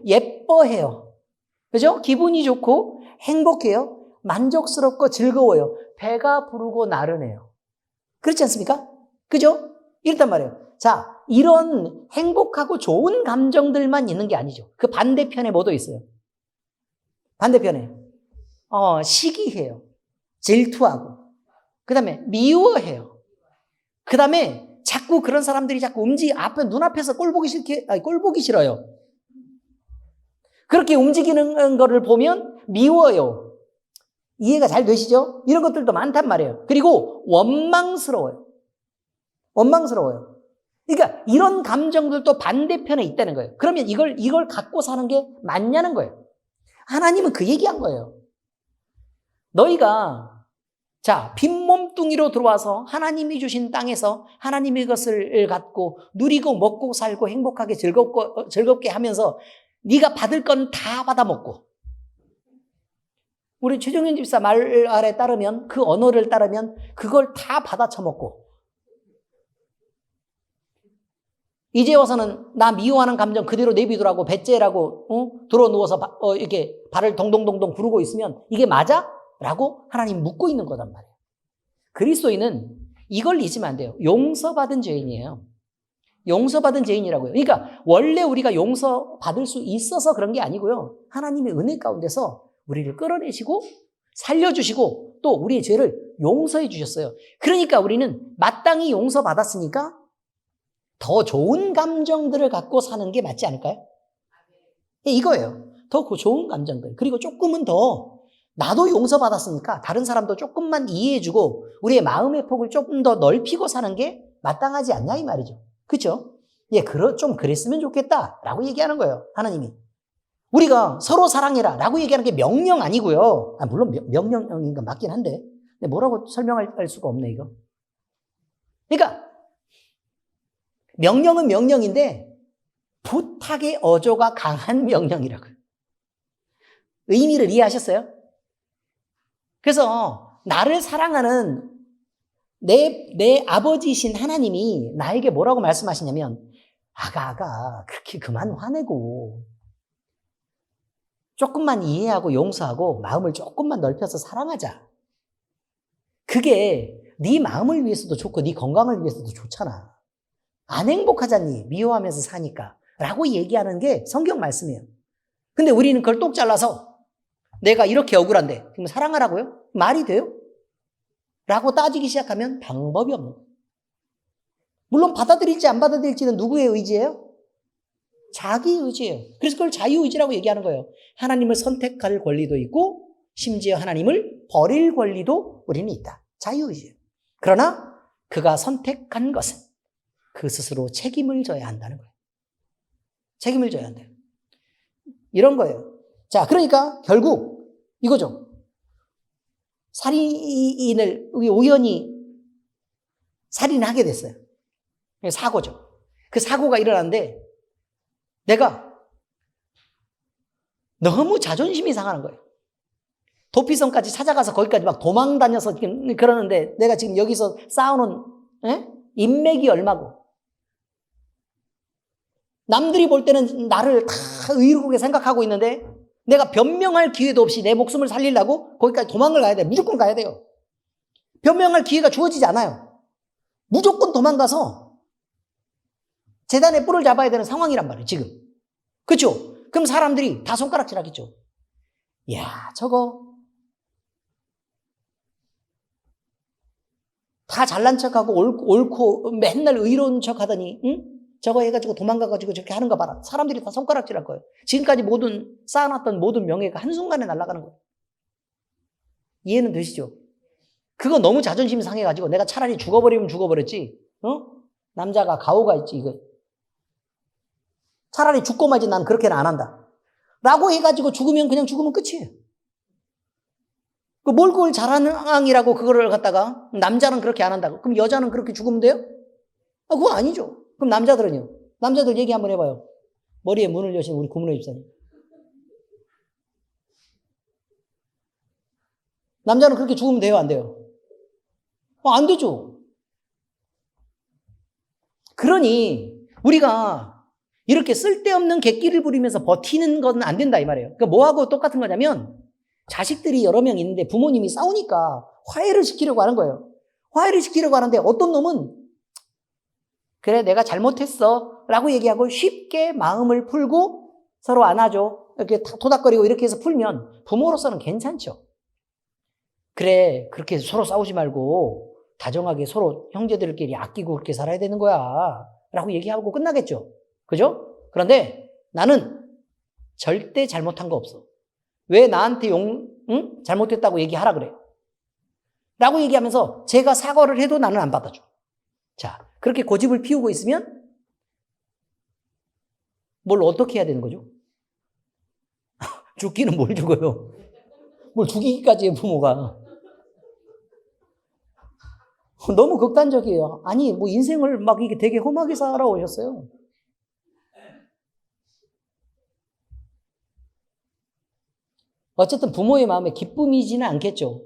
예뻐해요. 그죠? 기분이 좋고 행복해요. 만족스럽고 즐거워요. 배가 부르고 나른해요. 그렇지 않습니까? 그죠? 이렇단 말이에요. 자, 이런 행복하고 좋은 감정들만 있는 게 아니죠. 그 반대편에 뭐도 있어요. 반대편에 시기해요. 질투하고. 그 다음에 미워해요. 그 다음에 자꾸 그런 사람들이 자꾸 눈앞에서 꼴 보기 싫어요. 그렇게 움직이는 거를 보면 미워요. 이해가 잘 되시죠? 이런 것들도 많단 말이에요. 그리고 원망스러워요. 그러니까 이런 감정들도 반대편에 있다는 거예요. 그러면 이걸 갖고 사는 게 맞냐는 거예요. 하나님은 그 얘기한 거예요. 너희가 빈몸뚱이로 들어와서 하나님이 주신 땅에서 하나님의 것을 갖고 누리고 먹고 살고 행복하게 즐겁게 하면서 네가 받을 건 다 받아먹고, 우리 최종현 집사 말에 따르면, 그 언어를 따르면 그걸 다 받아쳐먹고, 이제 와서는 나 미워하는 감정 그대로 내비두라고 배째라고 들어 누워서 이렇게 발을 동동동동 구르고 있으면 이게 맞아? 라고 하나님 묻고 있는 거단 말이에요. 그리스도인은 이걸 잊으면 안 돼요. 용서받은 죄인이에요. 용서받은 죄인이라고요. 그러니까 원래 우리가 용서받을 수 있어서 그런 게 아니고요. 하나님의 은혜 가운데서 우리를 끌어내시고 살려주시고 또 우리의 죄를 용서해 주셨어요. 그러니까 우리는 마땅히 용서받았으니까 더 좋은 감정들을 갖고 사는 게 맞지 않을까요? 이거예요. 더 좋은 감정들. 그리고 조금은 더 나도 용서받았으니까 다른 사람도 조금만 이해해주고 우리의 마음의 폭을 조금 더 넓히고 사는 게 마땅하지 않냐 이 말이죠. 그렇죠? 좀 그랬으면 좋겠다라고 얘기하는 거예요. 하나님이. 우리가 서로 사랑해라 라고 얘기하는 게 명령 아니고요. 물론 명령인 건 맞긴 한데 뭐라고 설명할 수가 없네 이거. 그러니까 명령은 명령인데 부탁의 어조가 강한 명령이라고요. 의미를 이해하셨어요? 그래서 나를 사랑하는 내 아버지이신 하나님이 나에게 뭐라고 말씀하시냐면, 아가 그렇게 그만 화내고 조금만 이해하고 용서하고 마음을 조금만 넓혀서 사랑하자. 그게 네 마음을 위해서도 좋고 네 건강을 위해서도 좋잖아. 안 행복하잖니 미워하면서 사니까 라고 얘기하는 게 성경 말씀이에요. 근데 우리는 그걸 똑 잘라서 내가 이렇게 억울한데 그럼 사랑하라고요? 말이 돼요? 라고 따지기 시작하면 방법이 없는 거예요. 물론 받아들일지 안 받아들일지는 누구의 의지예요? 자기 의지예요. 그래서 그걸 자유의지라고 얘기하는 거예요. 하나님을 선택할 권리도 있고 심지어 하나님을 버릴 권리도 우리는 있다. 자유의지예요. 그러나 그가 선택한 것은 그 스스로 책임을 져야 한다는 거예요. 책임을 져야 한대요. 이런 거예요. 자, 그러니까 결국 이거죠. 살인을 우연히 살인하게 됐어요. 사고죠. 그 사고가 일어났는데 내가 너무 자존심이 상하는 거예요. 도피성까지 찾아가서 거기까지 막 도망 다녀서 그러는데 내가 지금 여기서 쌓아놓은 인맥이 얼마고 남들이 볼 때는 나를 다 의롭게 생각하고 있는데 내가 변명할 기회도 없이 내 목숨을 살리려고 거기까지 도망을 가야 돼. 무조건 가야 돼요. 변명할 기회가 주어지지 않아요. 무조건 도망가서 재단의 뿔을 잡아야 되는 상황이란 말이에요. 지금. 그렇죠? 그럼 사람들이 다 손가락질 하겠죠. 야, 저거 다 잘난 척하고 옳고 맨날 의로운 척하더니 저거 해가지고 도망가가지고 저렇게 하는 거 봐라. 사람들이 다 손가락질 할 거예요. 지금까지 쌓아놨던 모든 명예가 한순간에 날아가는 거예요. 이해는 되시죠? 그거 너무 자존심 상해가지고 내가 차라리 죽어버리면 죽어버렸지. 남자가 가오가 있지 이거. 차라리 죽고 말지 난 그렇게는 안 한다. 라고 해가지고 죽으면 그냥 죽으면 끝이에요. 뭘 그걸 자랑이라고 그거를 갖다가 남자는 그렇게 안 한다고. 그럼 여자는 그렇게 죽으면 돼요? 그거 아니죠. 그럼 남자들은요? 남자들 얘기 한번 해봐요. 머리에 문을 여신 우리 구문호 집사님. 남자는 그렇게 죽으면 돼요? 안 돼요? 안 되죠. 그러니 우리가 이렇게 쓸데없는 객기를 부리면서 버티는 건 안 된다 이 말이에요. 그러니까 뭐하고 똑같은 거냐면 자식들이 여러 명 있는데 부모님이 싸우니까 화해를 시키려고 하는 거예요. 화해를 시키려고 하는데 어떤 놈은 그래 내가 잘못했어 라고 얘기하고 쉽게 마음을 풀고 서로 안아줘 이렇게 토닥거리고 이렇게 해서 풀면 부모로서는 괜찮죠. 그래 그렇게 서로 싸우지 말고 다정하게 서로 형제들끼리 아끼고 그렇게 살아야 되는 거야 라고 얘기하고 끝나겠죠. 그죠? 그런데 나는 절대 잘못한 거 없어. 왜 나한테 잘못했다고 얘기하라 그래? 라고 얘기하면서 제가 사과를 해도 나는 안 받아줘. 자, 그렇게 고집을 피우고 있으면 뭘 어떻게 해야 되는 거죠? 죽기는 뭘 죽어요? 뭘 죽이기까지 해 부모가. 너무 극단적이에요. 아니 뭐 인생을 막 이게 되게 험하게 살아오셨어요. 어쨌든 부모의 마음에 기쁨이지는 않겠죠.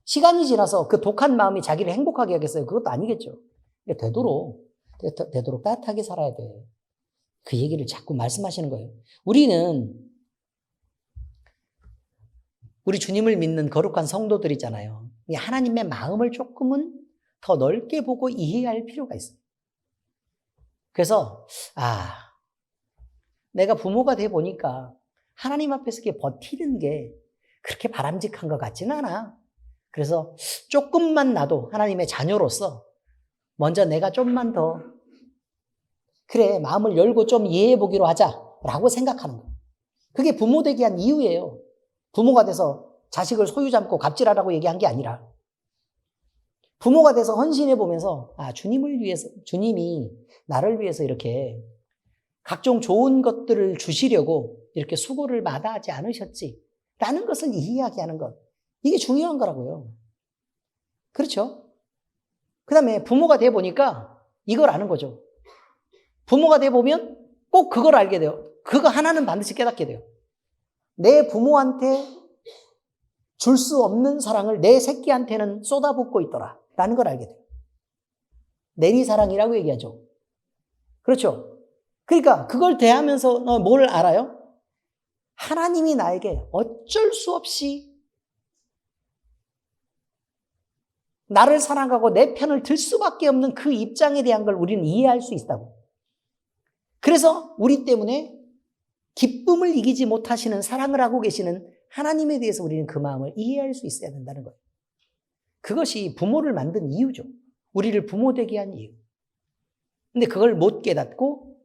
시간이 지나서 그 독한 마음이 자기를 행복하게 하겠어요? 그것도 아니겠죠. 되도록 따뜻하게 살아야 돼. 그 얘기를 자꾸 말씀하시는 거예요. 우리는 우리 주님을 믿는 거룩한 성도들 있잖아요. 하나님의 마음을 조금은 더 넓게 보고 이해할 필요가 있어요. 그래서 내가 부모가 돼 보니까 하나님 앞에서 이렇게 버티는 게 그렇게 바람직한 것 같지는 않아. 그래서 조금만 나도 하나님의 자녀로서 먼저 내가 좀만 더 그래 마음을 열고 좀 이해해 보기로 하자라고 생각하는 거예요. 그게 부모 되게 한 이유예요. 부모가 돼서 자식을 소유 잡고 갑질하라고 얘기한 게 아니라 부모가 돼서 헌신해 보면서 주님을 위해서 주님이 나를 위해서 이렇게 각종 좋은 것들을 주시려고 이렇게 수고를 마다하지 않으셨지 라는 것을 이해하게 것. 이게 중요한 거라고요. 그렇죠? 그 다음에 부모가 돼 보니까 이걸 아는 거죠. 부모가 돼 보면 꼭 그걸 알게 돼요. 그거 하나는 반드시 깨닫게 돼요. 내 부모한테 줄 수 없는 사랑을 내 새끼한테는 쏟아붓고 있더라 라는 걸 알게 돼요. 내리사랑이라고 얘기하죠. 그렇죠? 그러니까 그걸 대하면서 뭘 알아요? 하나님이 나에게 어쩔 수 없이 나를 사랑하고 내 편을 들 수밖에 없는 그 입장에 대한 걸 우리는 이해할 수 있다고. 그래서 우리 때문에 기쁨을 이기지 못하시는 사랑을 하고 계시는 하나님에 대해서 우리는 그 마음을 이해할 수 있어야 된다는 거예요. 그것이 부모를 만든 이유죠. 우리를 부모 되게 한 이유. 근데 그걸 못 깨닫고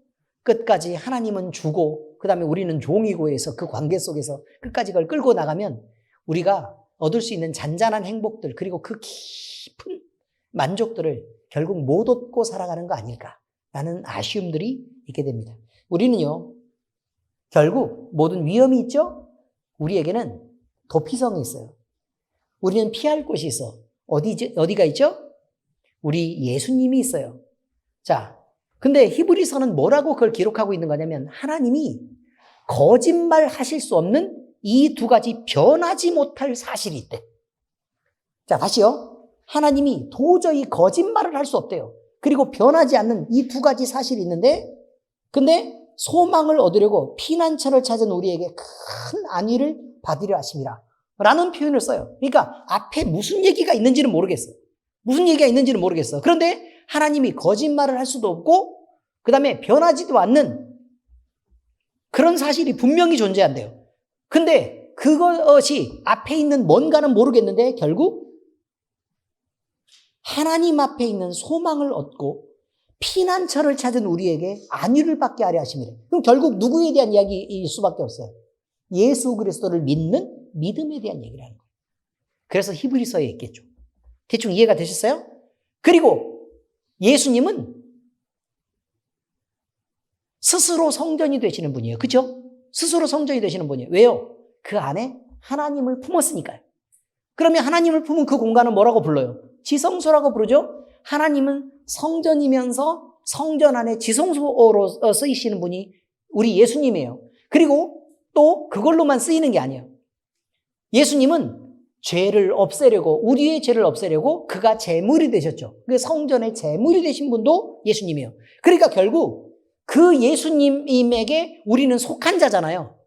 끝까지 하나님은 주고 그 다음에 우리는 종이고 해서 그 관계 속에서 끝까지 그걸 끌고 나가면 우리가 얻을 수 있는 잔잔한 행복들 그리고 그 깊은 만족들을 결국 못 얻고 살아가는 거 아닐까라는 아쉬움들이 있게 됩니다. 우리는요 결국 모든 위험이 있죠. 우리에게는 도피성이 있어요. 우리는 피할 곳이 있어. 어디가 있죠? 우리 예수님이 있어요. 자, 근데 히브리서는 뭐라고 그걸 기록하고 있는 거냐면 하나님이 거짓말 하실 수 없는 이 두 가지 변하지 못할 사실이 있대. 자, 다시요. 하나님이 도저히 거짓말을 할 수 없대요. 그리고 변하지 않는 이 두 가지 사실이 있는데 근데 소망을 얻으려고 피난처를 찾은 우리에게 큰 안위를 받으려 하심이라 라는 표현을 써요. 그러니까 앞에 무슨 얘기가 있는지는 모르겠어. 무슨 얘기가 있는지는 모르겠어. 그런데 하나님이 거짓말을 할 수도 없고 그 다음에 변하지도 않는 그런 사실이 분명히 존재한대요. 근데 그것이 앞에 있는 뭔가는 모르겠는데 결국 하나님 앞에 있는 소망을 얻고 피난처를 찾은 우리에게 안위를 받게 하려 하심이래. 그럼 결국 누구에 대한 이야기일 수밖에 없어요. 예수 그리스도를 믿는 믿음에 대한 얘기를 하는 거예요. 그래서 히브리서에 있겠죠. 대충 이해가 되셨어요? 그리고 예수님은 스스로 성전이 되시는 분이에요. 그렇죠? 스스로 성전이 되시는 분이에요. 왜요? 그 안에 하나님을 품었으니까요. 그러면 하나님을 품은 그 공간은 뭐라고 불러요? 지성소라고 부르죠? 하나님은 성전이면서 성전 안에 지성소로 쓰이시는 분이 우리 예수님이에요. 그리고 또 그걸로만 쓰이는 게 아니에요. 예수님은 죄를 없애려고, 우리의 죄를 없애려고 그가 제물이 되셨죠. 그 성전의 제물이 되신 분도 예수님이에요. 그러니까 결국 그 예수님에게 우리는 속한 자잖아요.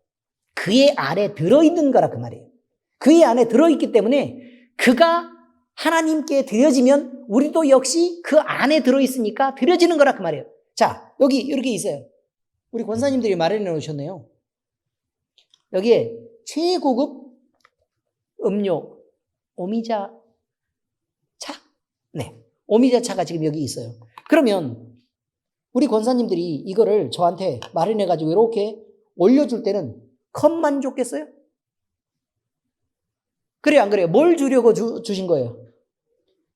그의 안에 들어있는 거라 그 말이에요. 그의 안에 들어있기 때문에 그가 하나님께 드려지면 우리도 역시 그 안에 들어있으니까 드려지는 거라 그 말이에요. 자, 여기 이렇게 있어요. 우리 권사님들이 마련해 놓으셨네요. 여기에 최고급 음료 오미자 차? 네, 오미자 차가 지금 여기 있어요. 그러면 우리 권사님들이 이거를 저한테 마련해가지고 이렇게 올려줄 때는 컵만 줬겠어요? 그래요, 안 그래요? 뭘 주려고 주신 거예요?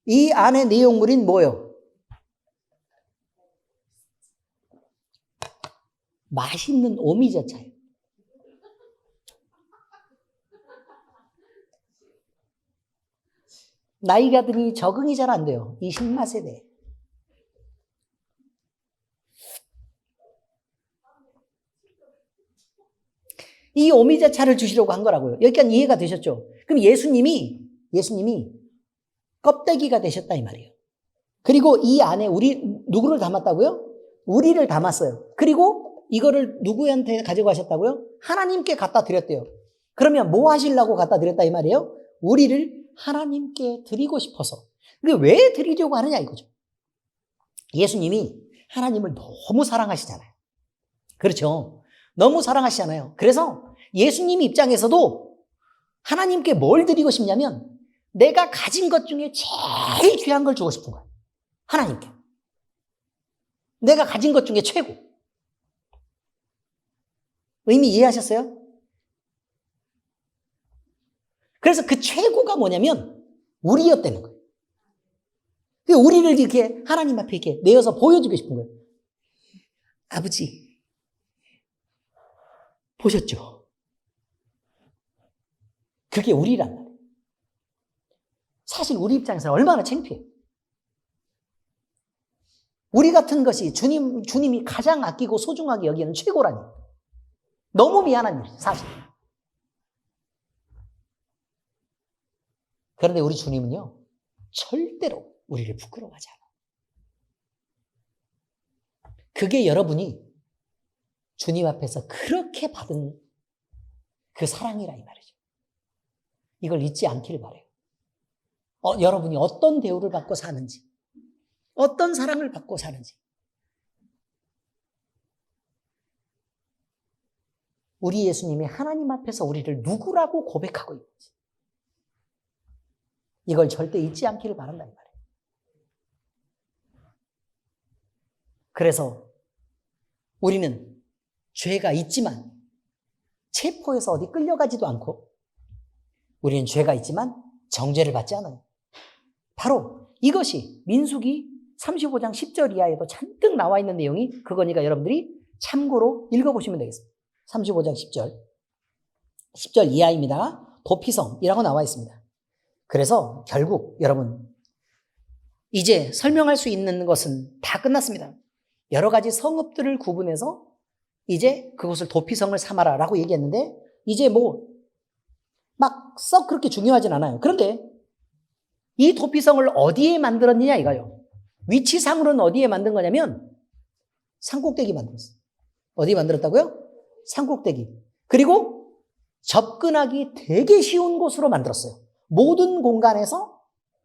이 안에 내용물인 뭐예요? 맛있는 오미자 차예요. 나이가 드니 적응이 잘 안 돼요. 이 신맛에 대해. 이 오미자 차를 주시려고 한 거라고요. 여기까지 이해가 되셨죠? 그럼 예수님이 껍데기가 되셨다 이 말이에요. 그리고 이 안에 누구를 담았다고요? 우리를 담았어요. 그리고 이거를 누구한테 가지고 가셨다고요? 하나님께 갖다 드렸대요. 그러면 뭐 하시려고 갖다 드렸다 이 말이에요? 우리를 하나님께 드리고 싶어서. 근데 왜 드리려고 하느냐 이거죠. 예수님이 하나님을 너무 사랑하시잖아요. 그렇죠? 너무 사랑하시잖아요. 그래서 예수님 입장에서도 하나님께 뭘 드리고 싶냐면 내가 가진 것 중에 제일 귀한 걸 주고 싶은 거예요. 하나님께. 내가 가진 것 중에 최고. 의미 이해하셨어요? 그래서 그 최고가 뭐냐면 우리였다는 거예요. 우리를 이렇게 하나님 앞에 이렇게 내어서 보여주고 싶은 거예요. 아버지, 보셨죠? 그게 우리란 말이에요. 사실 우리 입장에서는 얼마나 창피해요. 우리 같은 것이 주님이 가장 아끼고 소중하게 여기는 최고라니. 너무 미안한 일이에요, 사실. 그런데 우리 주님은요, 절대로 우리를 부끄러워하지 않아요. 그게 여러분이 주님 앞에서 그렇게 받은 그 사랑이라 이 말이죠. 이걸 잊지 않기를 바라요. 여러분이 어떤 대우를 받고 사는지, 어떤 사랑을 받고 사는지. 우리 예수님이 하나님 앞에서 우리를 누구라고 고백하고 있는지. 이걸 절대 잊지 않기를 바란다 이 말이에요. 그래서 우리는 죄가 있지만 체포해서 어디 끌려가지도 않고 우리는 죄가 있지만 정죄를 받지 않아요. 바로 이것이 민수기 35장 10절 이하에도 잔뜩 나와 있는 내용이 그거니까 여러분들이 참고로 읽어보시면 되겠습니다. 35장 10절. 10절 이하입니다. 도피성이라고 나와 있습니다. 그래서 결국 여러분 이제 설명할 수 있는 것은 다 끝났습니다. 여러 가지 성읍들을 구분해서 이제 그곳을 도피성을 삼아라 라고 얘기했는데 이제 뭐 막 썩 그렇게 중요하진 않아요. 그런데 이 도피성을 어디에 만들었느냐 이거요. 위치상으로는 어디에 만든 거냐면 산꼭대기 만들었어요. 어디 만들었다고요? 산꼭대기. 그리고 접근하기 되게 쉬운 곳으로 만들었어요. 모든 공간에서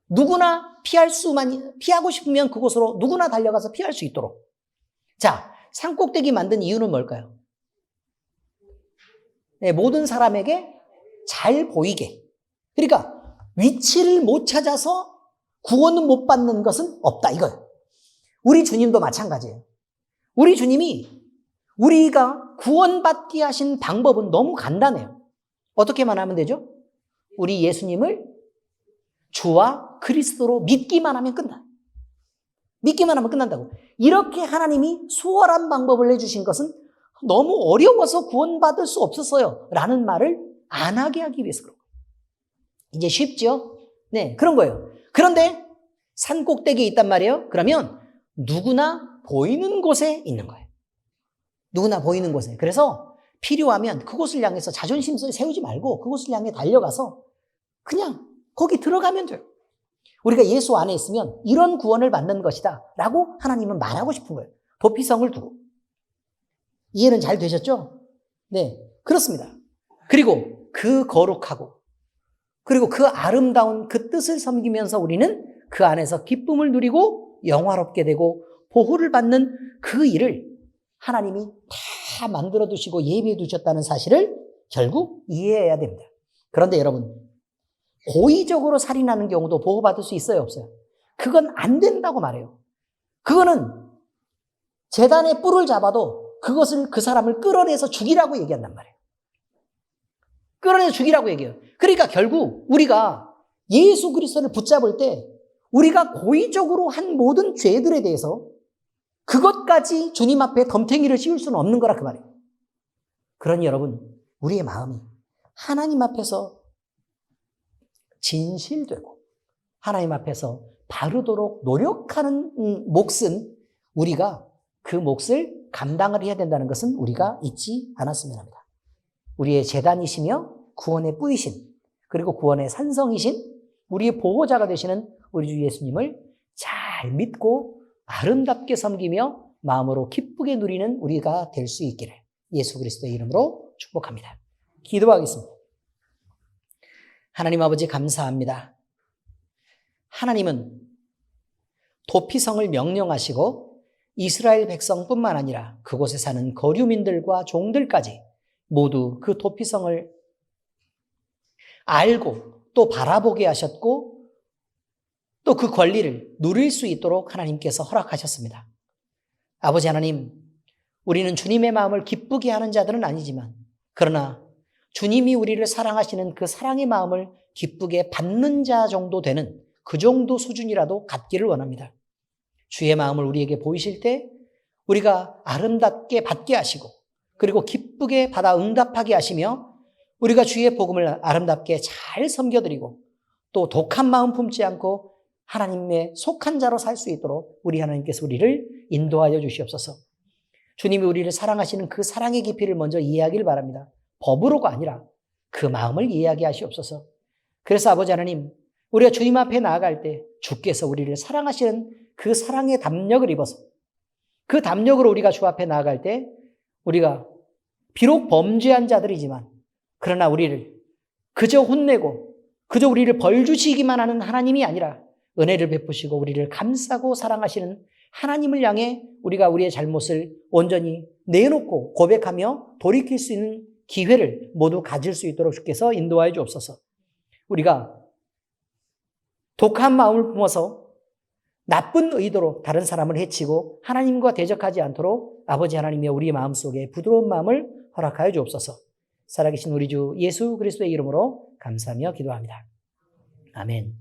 누구나 피하고 싶으면 그곳으로 누구나 달려가서 피할 수 있도록. 자, 산꼭대기 만든 이유는 뭘까요? 네, 모든 사람에게 잘 보이게. 그러니까 위치를 못 찾아서 구원을 못 받는 것은 없다 이거예요. 우리 주님도 마찬가지예요. 우리 주님이 우리가 구원받게 하신 방법은 너무 간단해요. 어떻게만 하면 되죠? 우리 예수님을 주와 그리스도로 믿기만 하면 끝나. 믿기만 하면 끝난다고. 이렇게 하나님이 수월한 방법을 해주신 것은 너무 어려워서 구원받을 수 없었어요 라는 말을 안 하게 하기 위해서 그런 거예요. 이제 쉽죠? 네, 그런 거예요. 그런데 산 꼭대기에 있단 말이에요. 그러면 누구나 보이는 곳에 있는 거예요. 누구나 보이는 곳에. 그래서 필요하면 그곳을 향해서 자존심을 세우지 말고 그곳을 향해 달려가서 그냥 거기 들어가면 돼요. 우리가 예수 안에 있으면 이런 구원을 받는 것이다 라고 하나님은 말하고 싶은 거예요. 도피성을 두고. 이해는 잘 되셨죠? 네, 그렇습니다. 그리고 그 거룩하고 그리고 그 아름다운 그 뜻을 섬기면서 우리는 그 안에서 기쁨을 누리고 영화롭게 되고 보호를 받는 그 일을 하나님이 다 만들어 두시고 예비해 두셨다는 사실을 결국 이해해야 됩니다. 그런데 여러분, 고의적으로 살인하는 경우도 보호받을 수 있어요, 없어요? 그건 안 된다고 말해요. 그거는 재단의 뿔을 잡아도 그것을 그 사람을 끌어내서 죽이라고 얘기한단 말이에요. 끌어내서 죽이라고 얘기해요. 그러니까 결국 우리가 예수 그리스도를 붙잡을 때 우리가 고의적으로 한 모든 죄들에 대해서 그것까지 주님 앞에 덤탱이를 씌울 수는 없는 거라 그 말이에요. 그러니 여러분, 우리의 마음이 하나님 앞에서 진실되고 하나님 앞에서 바르도록 노력하는 몫은 우리가 그 몫을 감당을 해야 된다는 것은 우리가 잊지 않았으면 합니다. 우리의 재단이시며 구원의 뿌이신 그리고 구원의 산성이신 우리의 보호자가 되시는 우리 주 예수님을 잘 믿고 아름답게 섬기며 마음으로 기쁘게 누리는 우리가 될 수 있기를 예수 그리스도의 이름으로 축복합니다. 기도하겠습니다. 하나님 아버지 감사합니다. 하나님은 도피성을 명령하시고 이스라엘 백성뿐만 아니라 그곳에 사는 거류민들과 종들까지 모두 그 도피성을 알고 또 바라보게 하셨고 또 그 권리를 누릴 수 있도록 하나님께서 허락하셨습니다. 아버지 하나님, 우리는 주님의 마음을 기쁘게 하는 자들은 아니지만 그러나 주님이 우리를 사랑하시는 그 사랑의 마음을 기쁘게 받는 자 정도 되는 그 정도 수준이라도 갖기를 원합니다. 주의 마음을 우리에게 보이실 때 우리가 아름답게 받게 하시고 그리고 기쁘게 받아 응답하게 하시며 우리가 주의 복음을 아름답게 잘 섬겨드리고 또 독한 마음 품지 않고 하나님의 속한 자로 살 수 있도록 우리 하나님께서 우리를 인도하여 주시옵소서. 주님이 우리를 사랑하시는 그 사랑의 깊이를 먼저 이해하길 바랍니다. 법으로가 아니라 그 마음을 이해하게 하시옵소서. 그래서 아버지 하나님, 우리가 주님 앞에 나아갈 때 주께서 우리를 사랑하시는 그 사랑의 담력을 입어서 그 담력으로 우리가 주 앞에 나아갈 때 우리가 비록 범죄한 자들이지만 그러나 우리를 그저 혼내고 그저 우리를 벌 주시기만 하는 하나님이 아니라 은혜를 베푸시고 우리를 감싸고 사랑하시는 하나님을 향해 우리가 우리의 잘못을 온전히 내놓고 고백하며 돌이킬 수 있는 기회를 모두 가질 수 있도록 주께서 인도하여 주옵소서. 우리가 독한 마음을 품어서 나쁜 의도로 다른 사람을 해치고 하나님과 대적하지 않도록 아버지 하나님이 우리의 마음속에 부드러운 마음을 허락하여 주옵소서. 살아계신 우리 주 예수 그리스도의 이름으로 감사하며 기도합니다. 아멘.